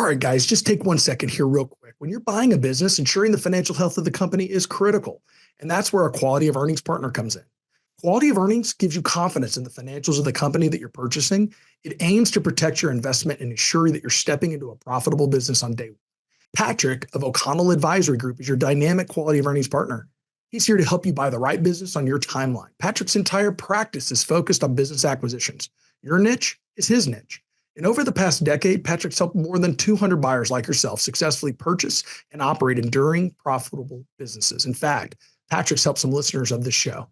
All right, guys, just take 1 second here real quick. When you're buying a business, ensuring the financial health of the company is critical. And that's where a quality of earnings partner comes in. Quality of earnings gives you confidence in the financials of the company that you're purchasing. It aims to protect your investment and ensure that you're stepping into a profitable business on day one. Patrick of O'Connell Advisory Group is your dynamic quality of earnings partner. He's here to help you buy the right business on your timeline. Patrick's entire practice is focused on business acquisitions. Your niche is his niche. And over the past decade, Patrick's helped more than 200 buyers like yourself successfully purchase and operate enduring, profitable businesses. In fact, Patrick's helped some listeners of this show.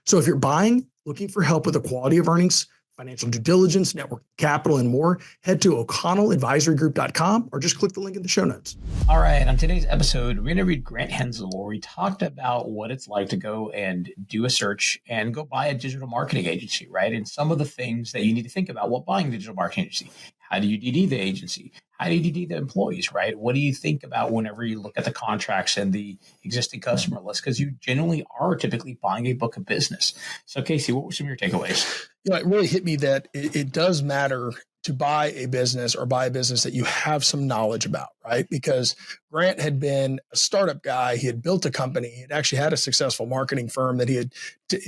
So if you're buying, looking for help with the quality of earnings, financial due diligence, network capital, and more, head to o'connelladvisorygroup.com or just click the link in the show notes. All right. On today's episode, we interviewed Grant Hensel, where we talked about what it's like to go and do a search and go buy a digital marketing agency, right? And some of the things that you need to think about while buying a digital marketing agency. How do you DD the agency? How do you DD the employees, right? What do you think about whenever you look at the contracts and the existing customer list? Because you generally are typically buying a book of business. So Casey, what were some of your takeaways? It really hit me that it does matter to buy a business or buy a business that you have some knowledge about, right? Because Grant had been a startup guy. He had built a company. He had actually had a successful marketing firm that he had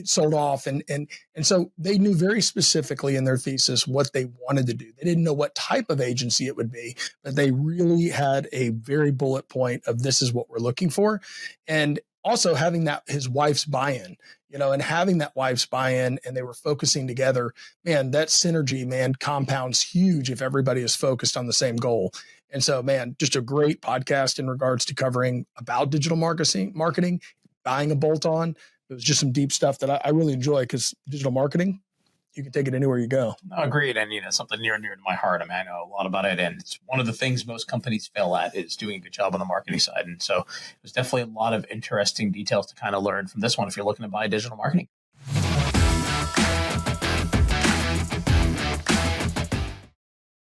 sold off. And so they knew very specifically in their thesis what they wanted to do. They didn't know what type of agency it would be, but they really had a very bullet point of this is what we're looking for. And also having that his wife's buy-in, and having that wife's buy-in, and they were focusing together, man, that synergy, man, compounds huge if everybody is focused on the same goal. And so, man, just a great podcast in regards to covering about digital marketing, buying a bolt-on. It was just some deep stuff that I really enjoy because digital marketing, you can take it anywhere you go. Agreed. And, something near and dear to my heart. I mean, I know a lot about it. And it's one of the things most companies fail at is doing a good job on the marketing side. And so there's definitely a lot of interesting details to kind of learn from this one if you're looking to buy digital marketing.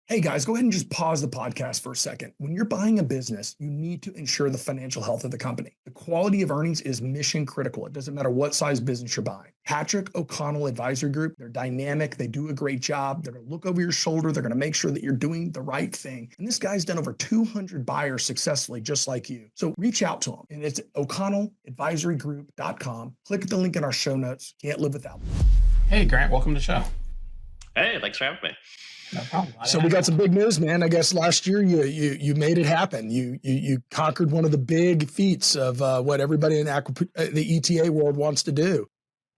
Hey guys, go ahead and just pause the podcast for a second. When you're buying a business, you need to ensure the financial health of the company. The quality of earnings is mission critical. It doesn't matter what size business you're buying. Patrick O'Connell Advisory Group, they're dynamic. They do a great job. They're going to look over your shoulder. They're going to make sure that you're doing the right thing. And this guy's done over 200 buyers successfully, just like you. So reach out to him. And it's o'connelladvisorygroup.com. Click the link in our show notes. Can't live without them. Hey, Grant, welcome to the show. Hey, thanks for having me. No problem. So we got some big news, man. I guess last year you made it happen. You conquered one of the big feats of what everybody in the ETA world wants to do.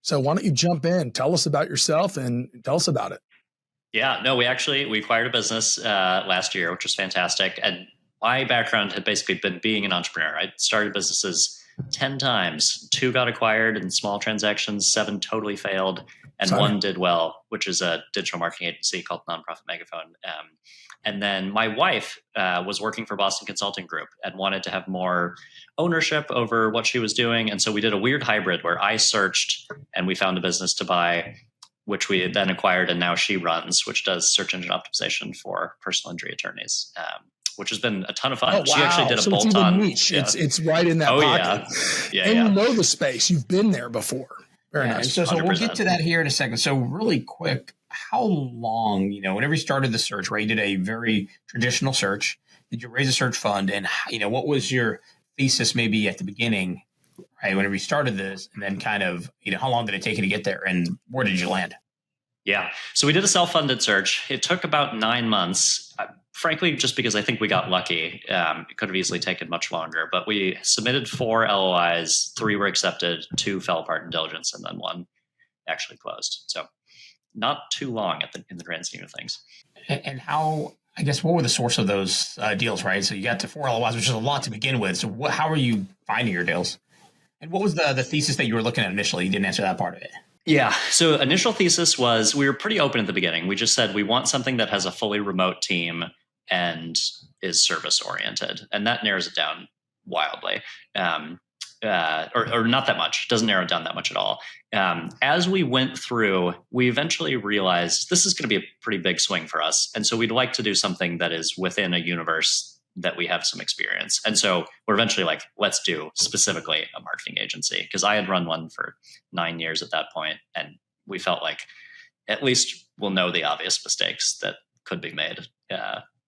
So why don't you jump in? Tell us about yourself and tell us about it. Yeah, no, we acquired a business last year, which was fantastic. And my background had basically been being an entrepreneur. I started businesses 10 times. 2 got acquired in small transactions, 7 totally failed. And one did well, which is a digital marketing agency called Nonprofit Megaphone. And then my wife was working for Boston Consulting Group and wanted to have more ownership over what she was doing. And so we did a weird hybrid where I searched and we found a business to buy, which we then acquired. And now she runs, which does search engine optimization for personal injury attorneys, which has been a ton of fun. Oh, wow. She actually did a so bolt-on. Niche. Yeah. It's right in that pocket. Yeah. And you know the space. You've been there before. Very nice. So we'll get to that here in a second. So really quick, how long, whenever you started the search, right, you did a very traditional search. Did you raise a search fund? And, what was your thesis maybe at the beginning, right, whenever you started this? And then kind of, how long did it take you to get there? And where did you land? Yeah. So we did a self-funded search. It took about 9 months, frankly, just because I think we got lucky. It could have easily taken much longer, but we submitted 4 LOIs, 3 were accepted, 2 fell apart in diligence, and then 1 actually closed. So not too long in the grand scheme of things. And how, I guess, what were the source of those deals, right? So you got to 4 LOIs, which is a lot to begin with. So how are you finding your deals? And what was the thesis that you were looking at initially? You didn't answer that part of it. Yeah. So initial thesis was we were pretty open at the beginning. We just said we want something that has a fully remote team and is service oriented. And that narrows it down wildly. Or not that much. Doesn't narrow it down that much at all. As we went through, we eventually realized this is going to be a pretty big swing for us. And so we'd like to do something that is within a universe that we have some experience. And so we're eventually like, let's do specifically a marketing agency. Because I had run one for 9 years at that point, and we felt like at least we'll know the obvious mistakes that could be made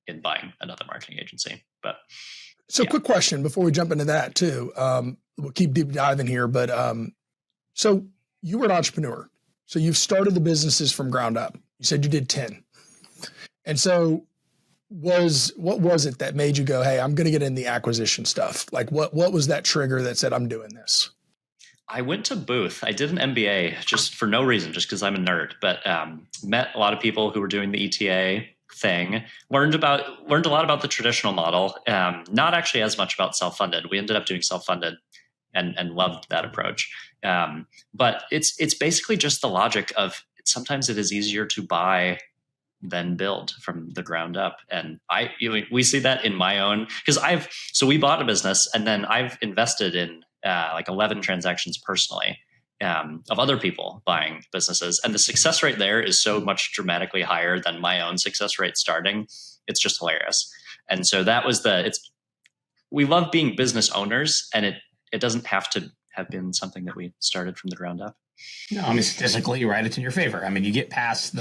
in buying another marketing agency. But so quick question before we jump into that too. We'll keep deep diving here, but so you were an entrepreneur. So you've started the businesses from ground up. You said you did 10. And so what was it that made you go, hey, I'm going to get in the acquisition stuff? Like what was that trigger that said, I'm doing this? I went to Booth. I did an MBA just for no reason, just because I'm a nerd, but met a lot of people who were doing the ETA thing, learned a lot about the traditional model, not actually as much about self-funded. We ended up doing self-funded and loved that approach. But it's basically just the logic of sometimes it is easier to buy than build from the ground up. And we see that in my own, because we bought a business and then I've invested in like 11 transactions personally of other people buying businesses. And the success rate there is so much dramatically higher than my own success rate starting. It's just hilarious. And so that was we love being business owners, and it doesn't have to have been something that we started from the ground up. No, I mean, statistically, right, it's in your favor. I mean, you get past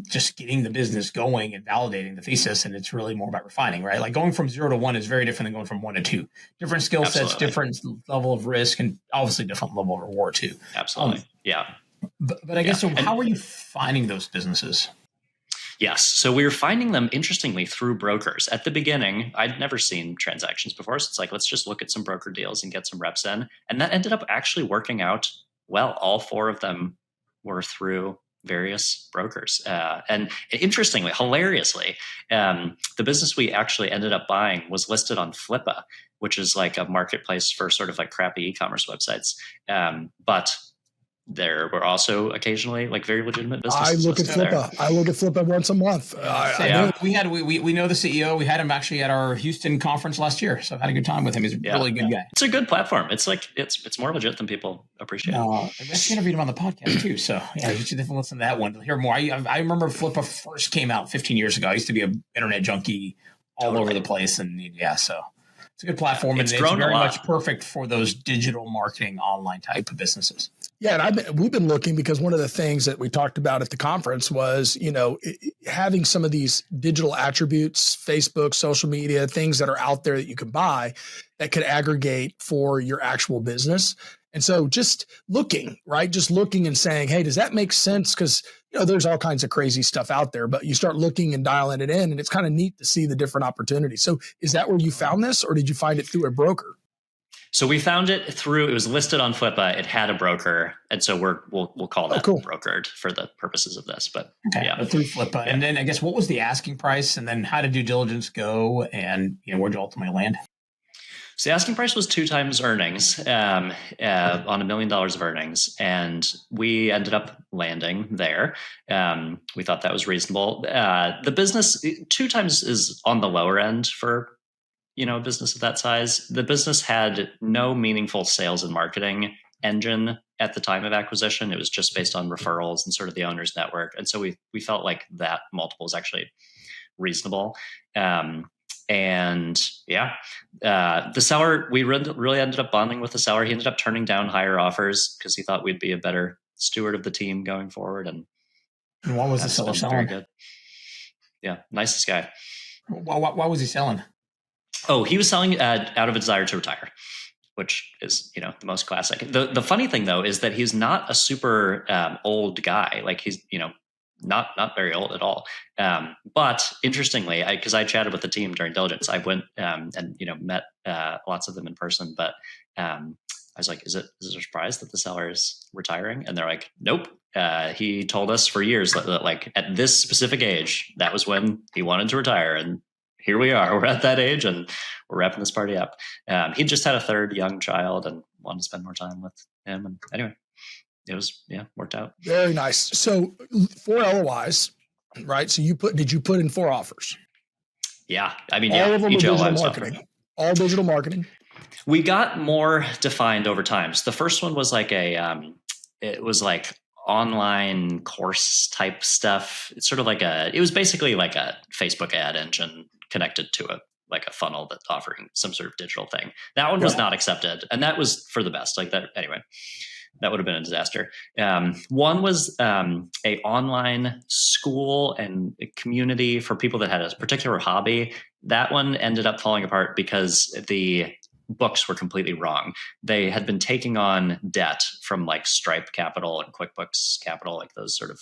just getting the business going and validating the thesis, and it's really more about refining, right? Like going from 0 to 1 is very different than going from 1 to 2. Different skill sets, different level of risk, and obviously different level of reward too. Absolutely. Yeah. But I guess, so how were you finding those businesses? Yes. So we were finding them, interestingly, through brokers. At the beginning, I'd never seen transactions before. So it's like, let's just look at some broker deals and get some reps in. And that ended up actually working out well. All 4 of them were through various brokers. And interestingly, hilariously, the business we actually ended up buying was listed on Flippa, which is like a marketplace for sort of like crappy e-commerce websites. But there were also occasionally like very legitimate businesses. I look at Flippa once a month. We know the CEO. We had him actually at our Houston conference last year, so I had a good time with him. He's a really good guy. It's a good platform. It's like it's more legit than people appreciate. I actually interviewed him on the podcast too, so yeah, you should definitely listen to that one to hear more. I remember Flippa first came out 15 years ago. I used to be an internet junkie all over the place, and so it's a good platform, and it's very much perfect for those digital marketing online type of businesses. Yeah, and we've been looking, because one of the things that we talked about at the conference was, having some of these digital attributes, Facebook, social media, things that are out there that you can buy that could aggregate for your actual business. And so just looking and saying, hey, does that make sense? Because, there's all kinds of crazy stuff out there, but you start looking and dialing it in, and it's kind of neat to see the different opportunities. So is that where you found this, or did you find it through a broker? So we found it it was listed on Flippa. It had a broker. And so we'll call that brokered for the purposes of this, but through Flippa. Yeah. And then I guess, what was the asking price, and then how did due diligence go, and where'd you ultimately land? So the asking price was 2 times earnings on $1 million of earnings. And we ended up landing there. We thought that was reasonable. The business 2 times is on the lower end for a business of that size. The business had no meaningful sales and marketing engine at the time of acquisition. It was just based on referrals and sort of the owner's network. And so we felt like that multiple is actually reasonable. The seller, we really ended up bonding with the seller. He ended up turning down higher offers because he thought we'd be a better steward of the team going forward. And what was the seller selling? Very good. Yeah, nicest guy. Why was he selling? Oh, he was selling out of a desire to retire, which is, the most classic. The funny thing, though, is that he's not a super old guy. Like he's, not very old at all. But interestingly, because I chatted with the team during diligence, I went and met lots of them in person. But I was like, is it a surprise that the seller is retiring? And they're like, nope. He told us for years that like at this specific age, that was when he wanted to retire. And here we are. We're at that age, and we're wrapping this party up. He just had a 3rd young child and wanted to spend more time with him. And anyway, it was, worked out. Very nice. So 4 LOIs, right? So did you put in 4 offers? Yeah. I mean, all of them digital marketing. All digital marketing. We got more defined over time. So the first one was like it was like online course type stuff. It's sort of like it was basically like a Facebook ad engine connected to a funnel that's offering some sort of digital thing. That one was not accepted, and that was for the best. Like that anyway. That would have been a disaster. One was a online school and a community for people that had a particular hobby. That one ended up falling apart because the books were completely wrong. They had been taking on debt from like Stripe Capital and QuickBooks Capital, like those sort of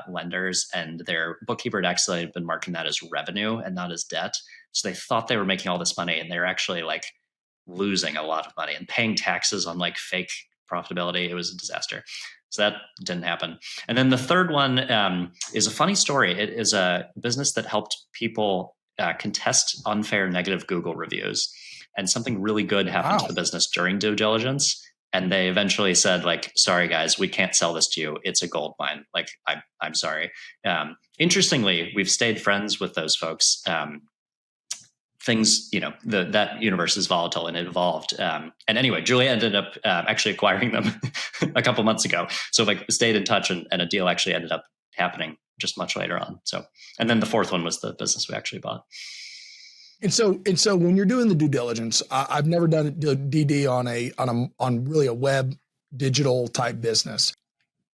lenders, and their bookkeeper had actually been marking that as revenue and not as debt. So they thought they were making all this money, and they're actually like losing a lot of money and paying taxes on like fake profitability. It was a disaster. So that didn't happen. And then the third one is a funny story. It is a business that helped people contest unfair negative Google reviews. And something really good happened to the business during due diligence. And they eventually said, like, sorry, guys, we can't sell this to you. It's a gold mine. Like, I'm sorry. Interestingly, we've stayed friends with those folks. Things, that universe is volatile and it evolved. And anyway, Julia ended up actually acquiring them a couple months ago. So like stayed in touch, and a deal actually ended up happening just much later on. So, and then the fourth one was the business we actually bought. And so when you're doing the due diligence, I've never done DD on really a web digital type business.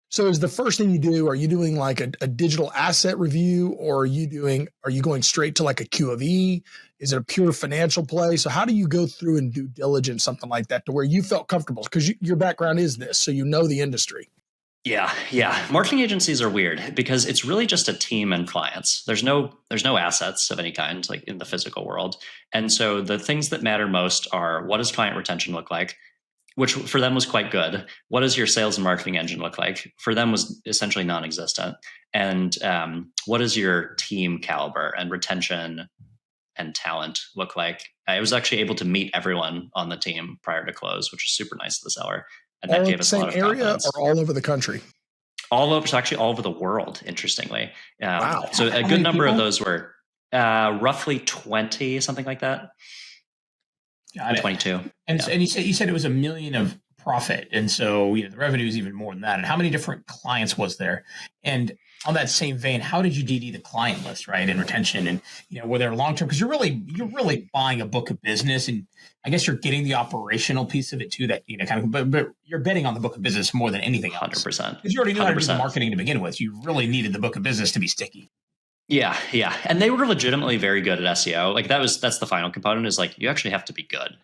So is the first thing you do, are you doing like a digital asset review, or are you going straight to like a Q of E? Is it a pure financial play? So how do you go through and due diligence something like that to where you felt comfortable? Because your background is this, so you know the industry. Yeah. Marketing agencies are weird because it's really just a team and clients. There's no assets of any kind, like in the physical world. And so the things that matter most are, what does client retention look like? Which for them was quite good. What does your sales and marketing engine look like? For them was essentially non-existent. And what does your team caliber and retention and talent look like? I was actually able to meet everyone on the team prior to close, which was super nice to the seller. And that gave us a lot of confidence. Or all over the country? All over the world, interestingly. Wow. So a good number of those were roughly 20, something like that. Got it. 22. And you said it was $1 million of profit, and so the revenue is even more than that. And how many different clients was there? And on that same vein, how did you DD the client list, right, and retention? And were there long term? Because you're really buying a book of business, and I guess you're getting the operational piece of it too. That but you're betting on the book of business more than anything else. 100%. Because you already knew how to do the marketing to begin with. You really needed the book of business to be sticky. Yeah. And they were legitimately very good at SEO. Like that's the final component, is like, you actually have to be good.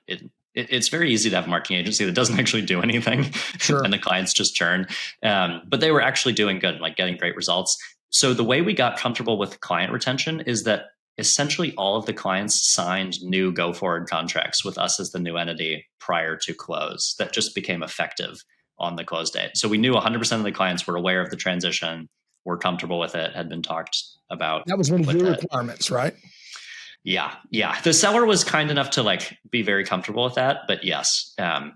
It's very easy to have a marketing agency that doesn't actually do anything. Sure. And the clients just churn. But they were actually doing good, like getting great results. So the way we got comfortable with client retention is that essentially all of the clients signed new go forward contracts with us as the new entity prior to close that just became effective on the close date. So we knew 100% of the clients were aware of the transition, were comfortable with it, had been talked about. That was one of your requirements, right? Yeah. The seller was kind enough to like be very comfortable with that, but yes, and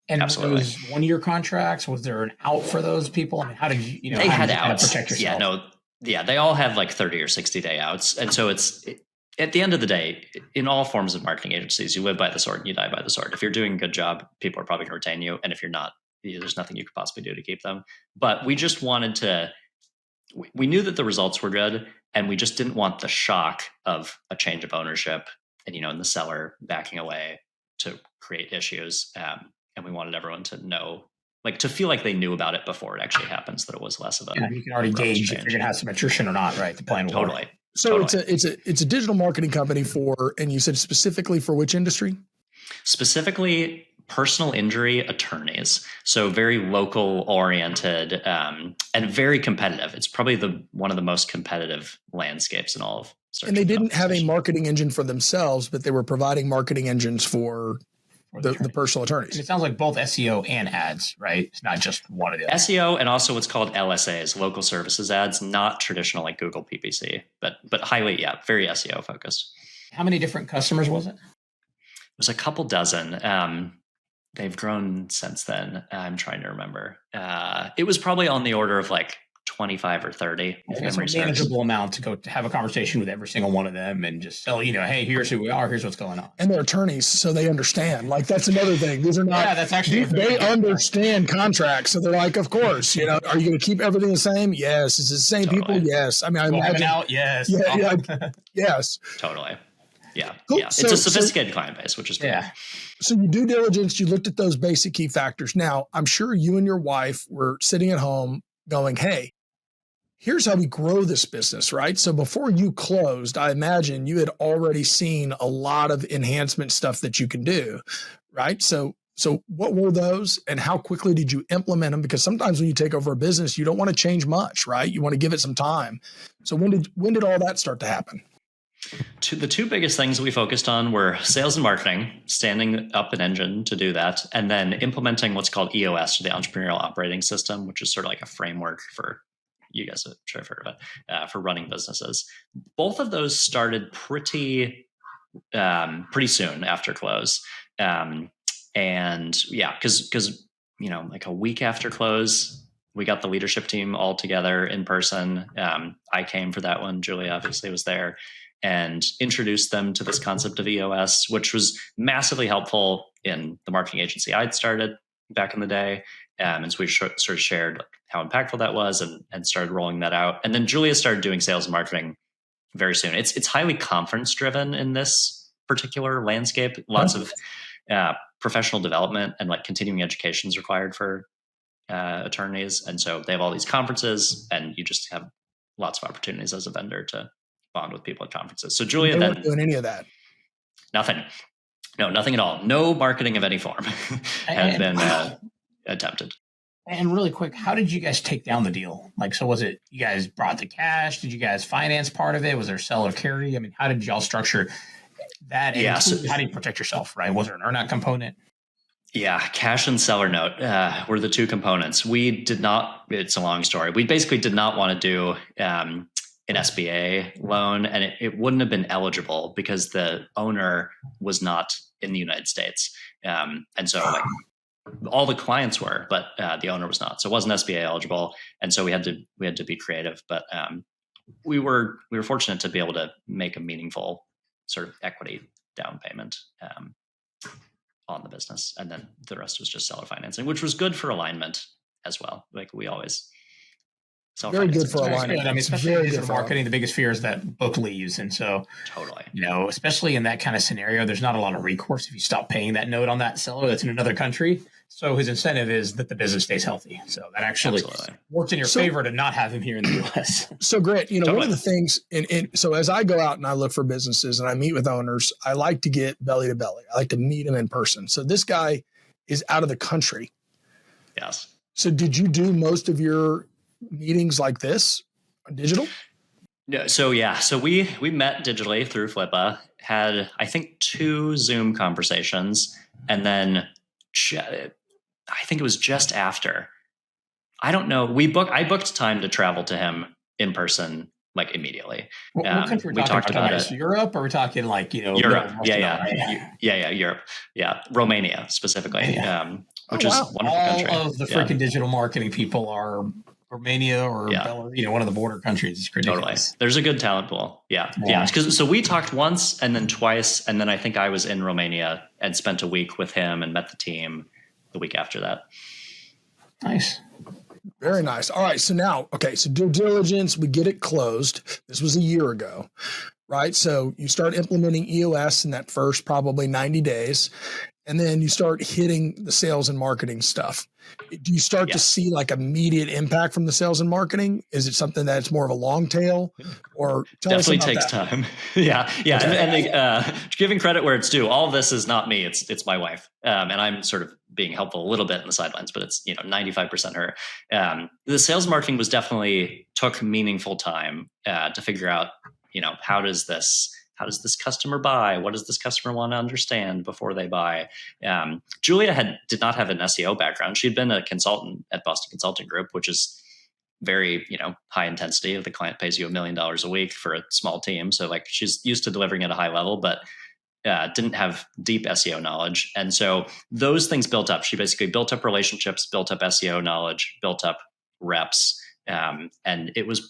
absolutely. Those 1-year contracts, was there an out for those people? I mean, how did you they had outs. Protect yourself? They all have like 30 or 60 day outs. And so at the end of the day, in all forms of marketing agencies, you live by the sword and you die by the sword. If you're doing a good job, people are probably going to retain you. And if you're not, there's nothing you could possibly do to keep them. But we just wanted to, we knew that the results were good, and we just didn't want the shock of a change of ownership and, and the seller backing away to create issues. And we wanted everyone to know, like, to feel like they knew about it before it actually happens, that it was less of a. Yeah, you can already gauge if you're going to have some attrition or not, right? The plan will totally. work. So it's a digital marketing company and you said specifically for which industry? Specifically personal injury attorneys. So very local oriented and very competitive. It's probably one of the most competitive landscapes in all of search. And they didn't have a marketing engine for themselves, but they were providing marketing engines for the personal attorneys. And it sounds like both SEO and ads, right? It's not just one of the other. SEO and also what's called LSAs, local services ads, not traditional like Google PPC, but highly, very SEO focused. How many different customers was it? It was a couple dozen. They've grown since then. I'm trying to remember. It was probably on the order of like 25 or 30. It's a manageable amount to go to have a conversation with every single one of them and just tell, hey, here's who we are. Here's what's going on. And they're attorneys, so they understand. Like, that's another thing. These are not. Yeah, that's actually. They understand contracts, so they're like, of course. Are you going to keep everything the same? Yes. Is it the same people? Yes. I mean, I imagine. Out? Yes. Yeah. Yes. Totally. Yeah. Cool. Yeah. It's a sophisticated client base, which is cool. Yeah. So you do diligence, you looked at those basic key factors. Now, I'm sure you and your wife were sitting at home going, hey, here's how we grow this business, right? So before you closed, I imagine you had already seen a lot of enhancement stuff that you can do, right? So what were those and how quickly did you implement them? Because sometimes when you take over a business, you don't want to change much, right? You want to give it some time. So when did all that start to happen? The two biggest things we focused on were sales and marketing, standing up an engine to do that, and then implementing what's called EOS, the Entrepreneurial Operating System, which is sort of like a framework for, you guys I'm sure have heard of it, for running businesses. Both of those started pretty soon after close. And yeah, because like a week after close, we got the leadership team all together in person. I came for that one. Julia obviously was there, and introduced them to this concept of EOS, which was massively helpful in the marketing agency I'd started back in the day. And so we sort of shared how impactful that was and started rolling that out. And then Julia started doing sales and marketing very soon. It's highly conference driven in this particular landscape. Lots of professional development and like continuing education is required for attorneys. And so they have all these conferences, and you just have lots of opportunities as a vendor to bond with people at conferences. So Julia They weren't doing any of that. Nothing. No, nothing at all. No marketing of any form had been attempted. And really quick, how did you guys take down the deal? Like, so was it you guys brought the cash? Did you guys finance part of it? Was there seller carry? I mean, how did y'all structure that? Yeah, and how do you protect yourself, right? Was there an earnout component? Yeah, cash and seller note were the two components. We did not, it's a long story. We basically did not want to do an SBA loan, and it wouldn't have been eligible because the owner was not in the United States. And so like all the clients were, but the owner was not. So it wasn't SBA eligible. And so we had to be creative, but we were fortunate to be able to make a meaningful sort of equity down payment on the business. And then the rest was just seller financing, which was good for alignment as well. Like we always very good for alignment. I mean, especially in digital marketing, the biggest fear is that book leaves. And so, totally, especially in that kind of scenario, there's not a lot of recourse if you stop paying that note on that seller that's in another country. So his incentive is that the business stays healthy. So that actually works in your favor to not have him here in the U.S. So Grant, one of the things, so as I go out and I look for businesses and I meet with owners, I like to get belly to belly. I like to meet them in person. So this guy is out of the country. Yes. So did you do most of your meetings like this on digital? No, so we met digitally through Flippa, had I think 2 Zoom conversations, and then I think it was just after. I don't know. I booked time to travel to him in person like immediately. What country are we talking about it? Europe, or are we talking like Europe? Yeah, Europe. Yeah, Romania specifically, which is a wonderful country. All of the freaking digital marketing people are Romania or Belarus, one of the border countries. It's ridiculous. Totally. There's a good talent pool. Yeah. So we talked once and then twice, and then I think I was in Romania and spent a week with him and met the team the week after that. Nice. Very nice. All right. So now, so due diligence, we get it closed. This was a year ago, right? So you start implementing EOS in that first probably 90 days. And then you start hitting the sales and marketing stuff. Do you start to see like immediate impact from the sales and marketing? Is it something that's more of a long tail, or definitely takes time? Yeah. And giving credit where it's due. All of this is not me. It's my wife. And I'm sort of being helpful a little bit in the sidelines, but it's 95% her. The sales and marketing took meaningful time to figure out, how does this customer buy? What does this customer want to understand before they buy? Julia did not have an SEO background. She'd been a consultant at Boston Consulting Group, which is very, high intensity. The client pays you $1 million a week for a small team. So like she's used to delivering at a high level, but didn't have deep SEO knowledge. And so those things built up. She basically built up relationships, built up SEO knowledge, built up reps. And it was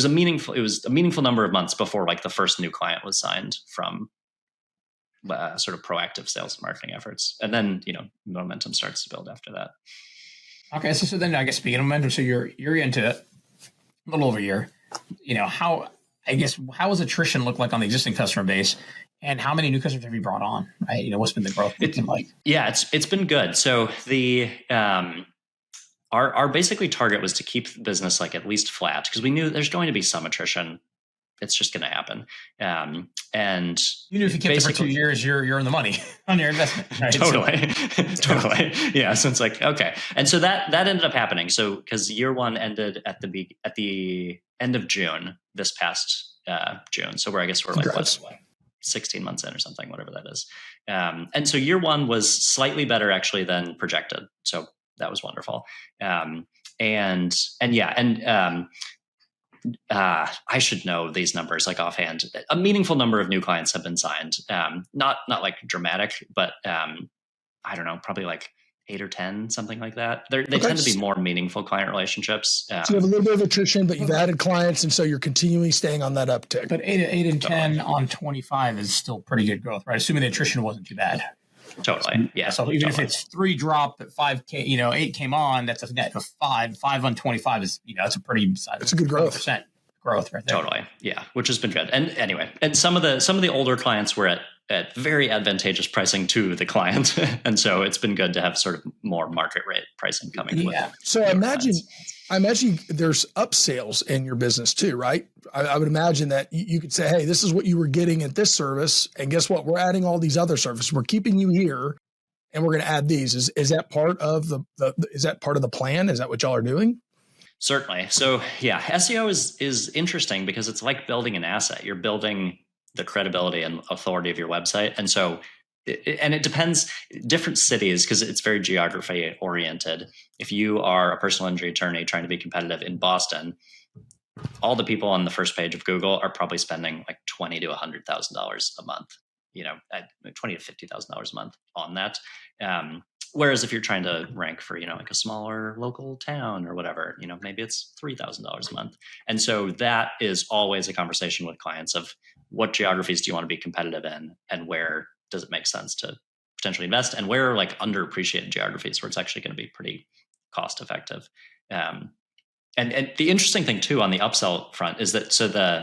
a meaningful number of months before like the first new client was signed from sort of proactive sales and marketing efforts. And then, momentum starts to build after that. Okay. So then I guess speaking of momentum, so you're into it a little over a year, how I guess, how does attrition look like on the existing customer base, and how many new customers have you brought on? Right, what's been the growth been like? Yeah, it's been good. So the our basically target was to keep the business like at least flat, because we knew there's going to be some attrition. It's just going to happen. And you knew if you kept it for 2 years, you're in the money on your investment. Right? Totally. Totally. Yeah. So it's like, okay. And so that ended up happening. So because year one ended at the end of June, this past June. So I guess we're like 16 months in or something, whatever that is. And so year one was slightly better actually than projected. So that was wonderful. I should know these numbers like offhand. A meaningful number of new clients have been signed. Not like dramatic, but I don't know, probably like 8 or 10, something like that. They tend to be more meaningful client relationships. So you have a little bit of attrition, but you've added clients, and so you're continually staying on that uptick. But 8 and 10 on 25 is still pretty good growth, right? Assuming the attrition wasn't too bad. Totally. Yeah. So even if it's 3 dropped, but 5 8 came on, that's a net of 5. 5 on 25 is, that's a pretty sizable. It's a good growth. % growth right there. Totally. Yeah. Which has been good. And anyway, and some of the older clients were at very advantageous pricing to the client. And so it's been good to have sort of more market rate pricing coming. Yeah. So I imagine there's upsales in your business too, right? I would imagine that you could say, hey, this is what you were getting at this service. And guess what? We're adding all these other services. We're keeping you here and we're going to add these. Is that part of is that part of the plan? Is that what y'all are doing? Certainly. So yeah, SEO is interesting because it's like building an asset. You're building the credibility and authority of your website. And so, it depends, different cities, because it's very geography oriented. If you are a personal injury attorney trying to be competitive in Boston, all the people on the first page of Google are probably spending like $20,000 to $100,000 a month, $20,000 to $50,000 a month on that. Whereas if you're trying to rank for, like a smaller local town or whatever, maybe it's $3,000 a month. And so that is always a conversation with clients of what geographies do you want to be competitive in, and where does it make sense to potentially invest, and where are like underappreciated geographies where it's actually going to be pretty cost effective. And the interesting thing too on the upsell front is that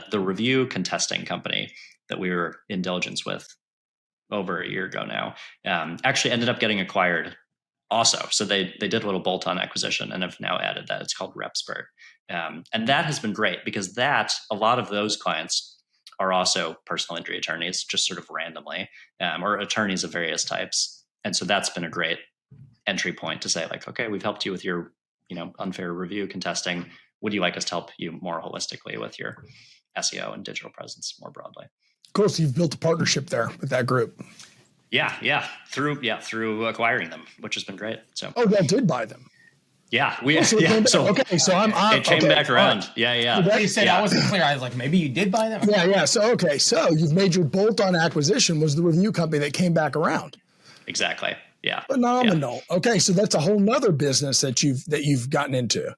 the review contesting company that we were in diligence with over a year ago now, actually ended up getting acquired also. So they did a little bolt-on acquisition and have now added that. It's called RepSpurt. And that has been great because a lot of those clients are also personal injury attorneys, just sort of randomly, or attorneys of various types. And so that's been a great entry point to say like, okay, we've helped you with your, unfair review contesting. Would you like us to help you more holistically with your SEO and digital presence more broadly? Cool. So you've built a partnership there with that group. Yeah. Through acquiring them, which has been great. So y'all did buy them. Yeah, So okay, so it came back around. Yeah. You said I wasn't clear. I was like, maybe you did buy them. Yeah. So you've made your bolt-on acquisition was the review company that came back around. Exactly. Yeah. Phenomenal. Yeah. Okay, so that's a whole nother business that you've gotten into.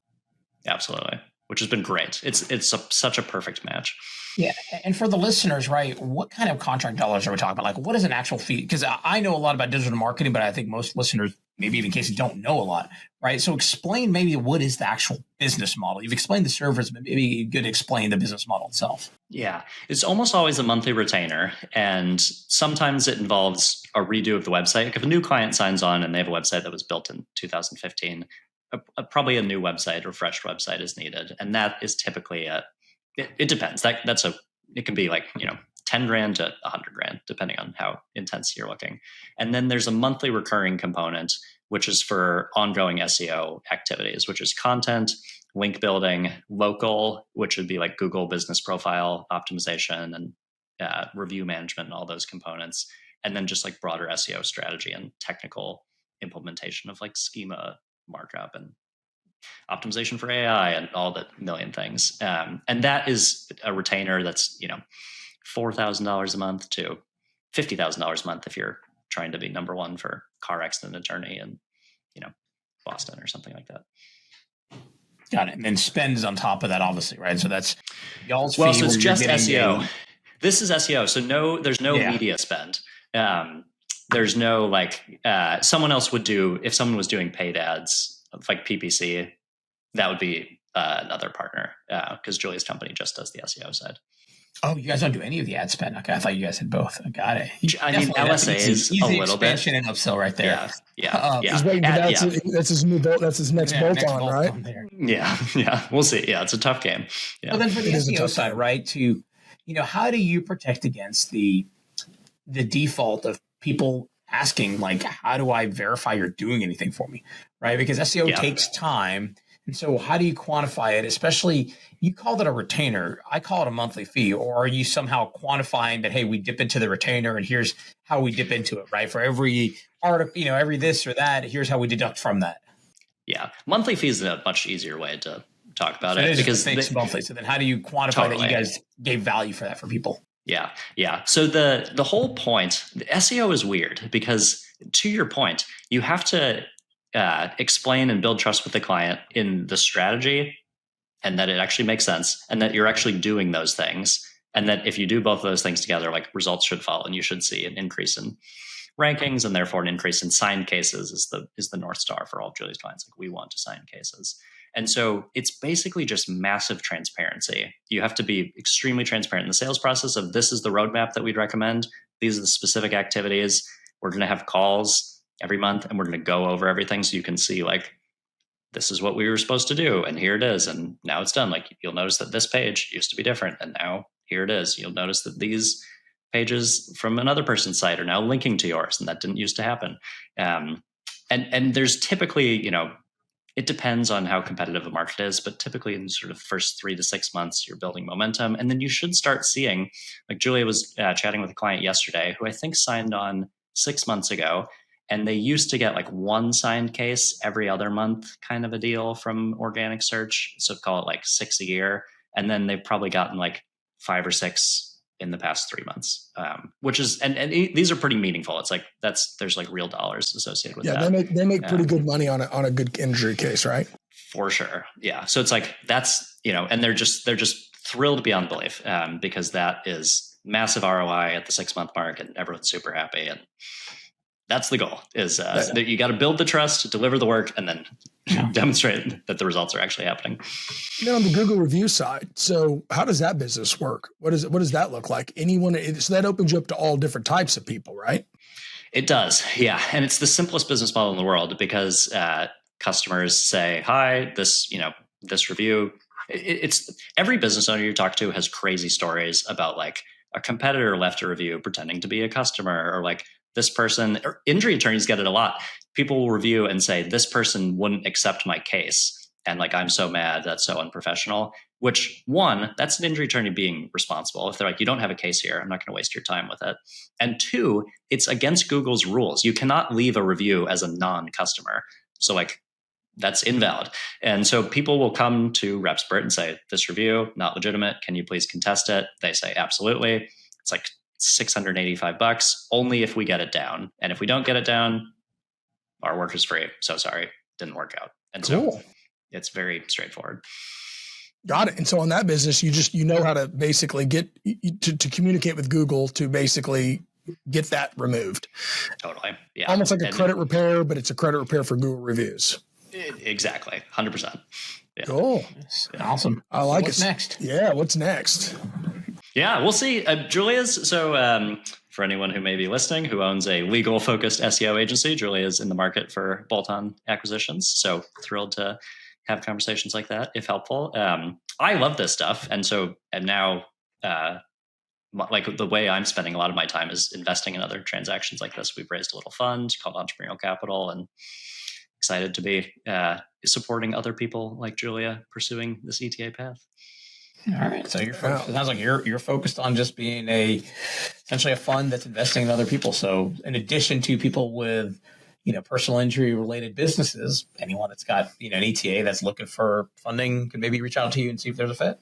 Absolutely, which has been great. It's such a perfect match. Yeah. And for the listeners, right, what kind of contract dollars are we talking about? Like, what is an actual fee? Because I know a lot about digital marketing, but I think most listeners, maybe even Casey, don't know a lot, right? So explain maybe what is the actual business model. You've explained the service, but maybe you could explain the business model itself. Yeah. It's almost always a monthly retainer. And sometimes it involves a redo of the website. Like if a new client signs on and they have a website that was built in 2015, probably a new website, refreshed website is needed. And that is typically it depends. It can be like, $10,000 to $100,000, depending on how intense you're looking. And then there's a monthly recurring component, which is for ongoing SEO activities, which is content, link building, local, which would be like Google business profile optimization and review management and all those components. And then just like broader SEO strategy and technical implementation of like schema markup and optimization for AI and all the million things. And that is a retainer that's, $4,000 a month to $50,000 a month if you're trying to be number one for car accident attorney in, Boston or something like that. Got it. And then spend is on top of that, obviously, right? So that's y'all's fee. Well, so it's just SEO. This is SEO. So there's no media spend. There's no someone else would do, if someone was doing paid ads like PPC, that would be another partner because Julia's company just does the SEO side. Oh, you guys don't do any of the ad spend. Okay, I thought you guys had both. I got it. I mean, LSA is easy a little bit expansion and upsell right there. Yeah. He's waiting for that's his new bolt. That's his next bolt-on, right? Yeah. We'll see. Yeah, it's a tough game. Yeah. Well, then for the SEO side, right? How do you protect against the default of people asking, like, how do I verify you're doing anything for me, right? Because SEO takes time. And so how do you quantify it? Especially, you called it a retainer. I call it a monthly fee. Or are you somehow quantifying that, hey, we dip into the retainer and here's how we dip into it, right? For every article, every this or that, here's how we deduct from that. Yeah. Monthly fee is a much easier way to talk about it. Because it's monthly. So then how do you quantify that you guys gave value for that for people? Yeah. So the whole point, the SEO is weird because, to your point, you have to explain and build trust with the client in the strategy, and that it actually makes sense, and that you're actually doing those things, and that if you do both of those things together, like, results should follow, and you should see an increase in rankings, and therefore an increase in signed cases is the North Star for all of Julie's clients. Like, we want to sign cases. And so it's basically just massive transparency. You have to be extremely transparent in the sales process of, this is the roadmap that we'd recommend. These are the specific activities. We're going to have calls every month, and we're going to go over everything so you can see, like, this is what we were supposed to do, and here it is, and now it's done. Like, you'll notice that this page used to be different, and now here it is. You'll notice that these pages from another person's site are now linking to yours, and that didn't used to happen. And there's typically, it depends on how competitive the market is, but typically in sort of the first 3 to 6 months, you're building momentum. And then you should start seeing, like, Julia was chatting with a client yesterday who I think signed on 6 months ago. And they used to get like one signed case every other month kind of a deal from organic search. So call it like 6 a year. And then they've probably gotten like 5 or 6 in the past 3 months, which is, and these are pretty meaningful. It's like, there's like real dollars associated with that. Yeah, they make pretty good money on a good injury case, right? For sure. Yeah. So it's like, that's, and they're just thrilled beyond belief, because that is massive ROI at the 6 month mark, and everyone's super happy. And that's the goal, is that you got to build the trust, deliver the work, and then demonstrate that the results are actually happening. And then on the Google review side, so how does that business work? What does that look like? So that opens you up to all different types of people, right? It does. Yeah. And it's the simplest business model in the world, because customers say, hi, this review, it's every business owner you talk to has crazy stories about, like, a competitor left a review pretending to be a customer, or like, this person, or injury attorneys get it a lot. People will review and say, this person wouldn't accept my case, and like, I'm so mad, that's so unprofessional. Which, one, that's an injury attorney being responsible. If they're like, you don't have a case here, I'm not going to waste your time with it. And two, it's against Google's rules. You cannot leave a review as a non-customer. So like, that's invalid. And so people will come to RepSpurt and say, this review, not legitimate. Can you please contest it? They say, absolutely. It's like $685 only if we get it down. And if we don't get it down, our work is free. So sorry, didn't work out. And so it's very straightforward. Got it. And so on that business, you know how to basically get to communicate with Google to basically get that removed. Totally. Yeah. Almost like a credit repair, but it's a credit repair for Google reviews. Exactly. 100%. Yeah. Cool. Awesome. I like it. What's next? Yeah. What's next? Yeah, we'll see. Julia's, so for anyone who may be listening, who owns a legal-focused SEO agency, Julia is in the market for bolt-on acquisitions. So thrilled to have conversations like that, if helpful. I love this stuff. And so, and now, like, the way I'm spending a lot of my time is investing in other transactions like this. We've raised a little fund called Entrepreneurial Capital, and excited to be supporting other people like Julia pursuing this ETA path. All right. So it sounds like you're focused on just being essentially a fund that's investing in other people. So in addition to people with, personal injury related businesses, anyone that's got, an ETA that's looking for funding could maybe reach out to you and see if there's a fit.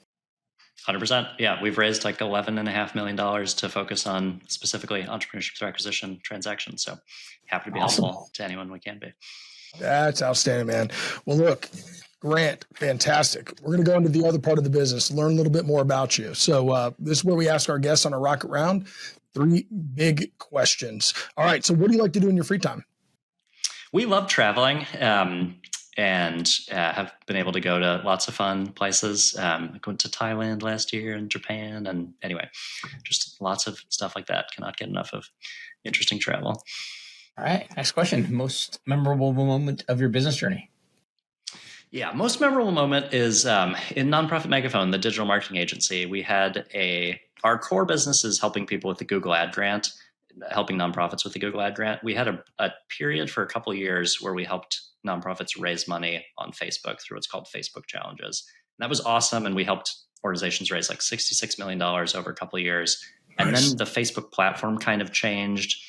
100%. Yeah. We've raised like $11.5 million to focus on specifically entrepreneurship through acquisition transactions. So happy to be helpful to anyone we can be. That's outstanding, man. Well, look, Grant, fantastic. We're going to go into the other part of the business, learn a little bit more about you. So this is where we ask our guests on a rocket round 3 big questions. All right. So what do you like to do in your free time? We love traveling. and have been able to go to lots of fun places. I went to Thailand last year and Japan. And anyway, just lots of stuff like that. Cannot get enough of interesting travel. All right. Next question. Most memorable moment of your business journey? Yeah, most memorable moment is in Nonprofit Megaphone, the digital marketing agency. We had our core business is helping people with the Google Ad Grant, helping nonprofits with the Google Ad Grant. We had a period for a couple of years where we helped nonprofits raise money on Facebook through what's called Facebook Challenges. And that was awesome. And we helped organizations raise like $66 million over a couple of years. And then the Facebook platform kind of changed,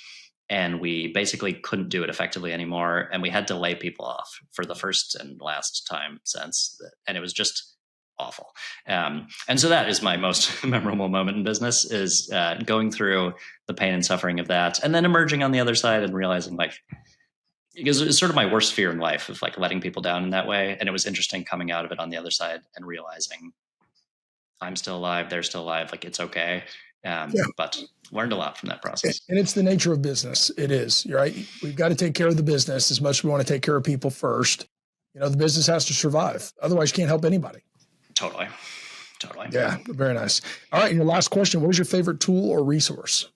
and we basically couldn't do it effectively anymore. And we had to lay people off for the first and last time since. And it was just awful. And so that is my most memorable moment in business, is going through the pain and suffering of that, and then emerging on the other side and realizing, like, because it's sort of my worst fear in life of like letting people down in that way. And it was interesting coming out of it on the other side and realizing I'm still alive, they're still alive. Like, it's okay. But learned a lot from that process. And it's the nature of business. It is, right? We've got to take care of the business as much as we want to take care of people first. You know, the business has to survive. Otherwise, you can't help anybody. Totally. Yeah, very nice. All right, your last question. What is your favorite tool or resource?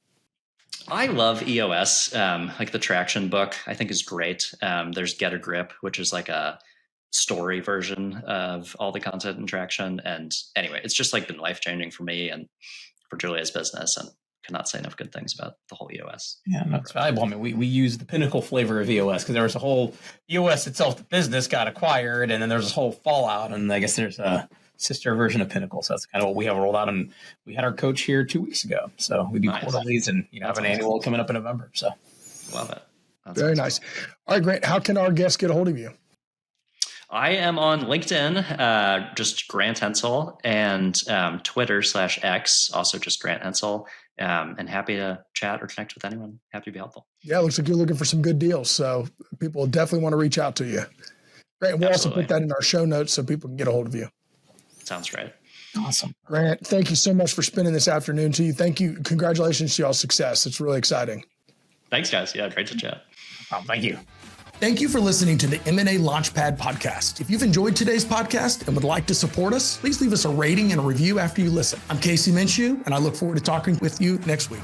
I love EOS. Like the Traction book, I think is great. There's Get a Grip, which is like a story version of all the content in Traction. And anyway, it's just like been life-changing for me and for Julia's business, and cannot say enough good things about the whole EOS. Yeah, that's valuable. I mean, we use the pinnacle flavor of EOS because there was a whole EOS itself, the business got acquired, and then there's this whole fallout. And I guess there's a sister version of Pinnacle. So that's kind of what we have rolled out. And we had our coach here 2 weeks ago. So we do quarterlies and have an annual coming up in November. So love it. That's very nice. All right, Grant, how can our guests get a hold of you? I am on LinkedIn, just Grant Hensel, and Twitter/X, also just Grant Hensel. And happy to chat or connect with anyone. Happy to be helpful. Yeah, it looks like you're looking for some good deals. So people will definitely want to reach out to you. Great. We'll also put that in our show notes so people can get a hold of you. Sounds great. Awesome. Grant, thank you so much for spending this afternoon to you. Thank you. Congratulations to y'all's success. It's really exciting. Thanks, guys. Yeah, great to chat. Thank you. Thank you for listening to the M&A Launchpad Podcast. If you've enjoyed today's podcast and would like to support us, please leave us a rating and a review after you listen. I'm Casey Minshew, and I look forward to talking with you next week.